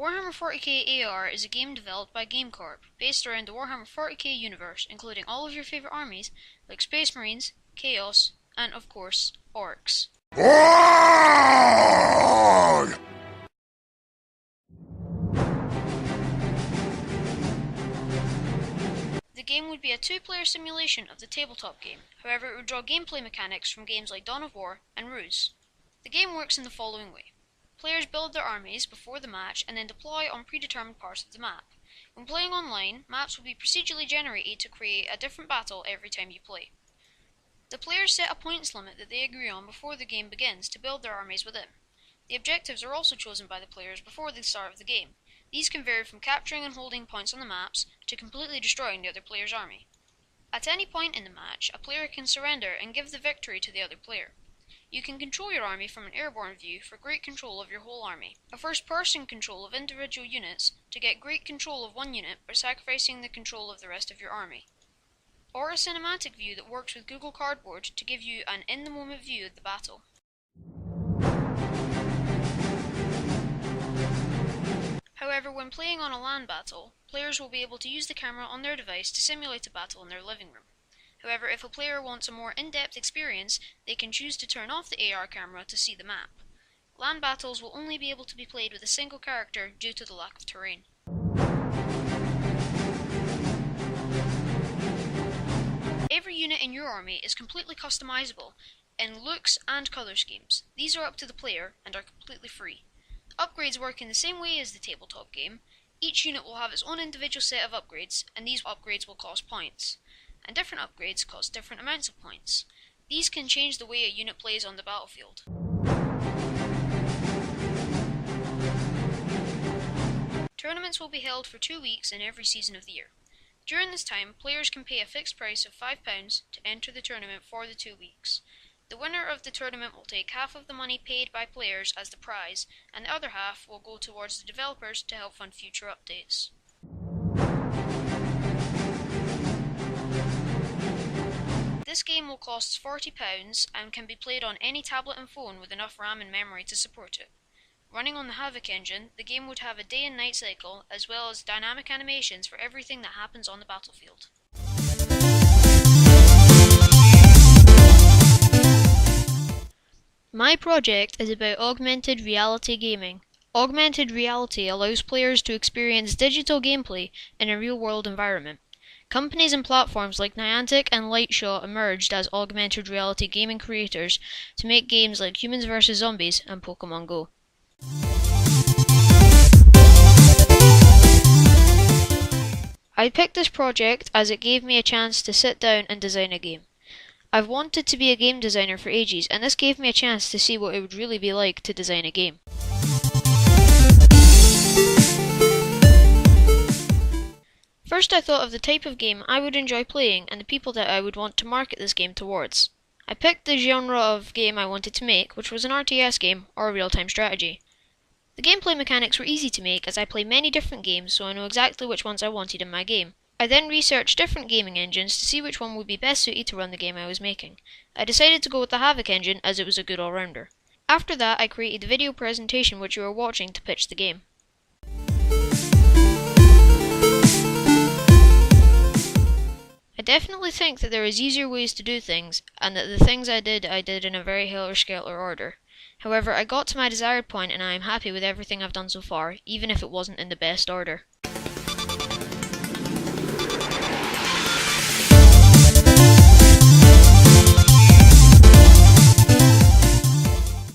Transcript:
Warhammer 40k AR is a game developed by GameCorp, based around the Warhammer 40k universe, including all of your favourite armies, like Space Marines, Chaos, and of course, Orcs. The game would be a two-player simulation of the tabletop game, however it would draw gameplay mechanics from games like Dawn of War and Ruse. The game works in the following way. Players build their armies before the match and then deploy on predetermined parts of the map. When playing online, maps will be procedurally generated to create a different battle every time you play. The players set a points limit that they agree on before the game begins to build their armies within. The objectives are also chosen by the players before the start of the game. These can vary from capturing and holding points on the maps to completely destroying the other player's army. At any point in the match, a player can surrender and give the victory to the other player. You can control your army from an airborne view for great control of your whole army, a first-person control of individual units to get great control of one unit by sacrificing the control of the rest of your army, or a cinematic view that works with Google Cardboard to give you an in-the-moment view of the battle. However, when playing on a LAN battle, players will be able to use the camera on their device to simulate a battle in their living room. However, if a player wants a more in-depth experience, they can choose to turn off the AR camera to see the map. LAN battles will only be able to be played with a single character due to the lack of terrain. Every unit in your army is completely customizable in looks and colour schemes. These are up to the player and are completely free. Upgrades work in the same way as the tabletop game. Each unit will have its own individual set of upgrades, and these upgrades will cost points. And different upgrades cost different amounts of points. These can change the way a unit plays on the battlefield. Tournaments will be held for 2 weeks in every season of the year. During this time, players can pay a fixed price of £5 to enter the tournament for the 2 weeks. The winner of the tournament will take half of the money paid by players as the prize, and the other half will go towards the developers to help fund future updates. This game will cost £40 and can be played on any tablet and phone with enough RAM and memory to support it. Running on the Havoc engine, the game would have a day and night cycle, as well as dynamic animations for everything that happens on the battlefield. My project is about augmented reality gaming. Augmented reality allows players to experience digital gameplay in a real-world environment. Companies and platforms like Niantic and Lightshot emerged as augmented reality gaming creators to make games like Humans vs Zombies and Pokemon Go. I picked this project as it gave me a chance to sit down and design a game. I've wanted to be a game designer for ages, and this gave me a chance to see what it would really be like to design a game. First I thought of the type of game I would enjoy playing and the people that I would want to market this game towards. I picked the genre of game I wanted to make, which was an RTS game or a real-time strategy. The gameplay mechanics were easy to make as I play many different games, so I know exactly which ones I wanted in my game. I then researched different gaming engines to see which one would be best suited to run the game I was making. I decided to go with the Havoc engine as it was a good all-rounder. After that I created the video presentation which you are watching to pitch the game. I definitely think that there is easier ways to do things, and that the things I did in a very helter-skelter order. However, I got to my desired point and I am happy with everything I've done so far, even if it wasn't in the best order.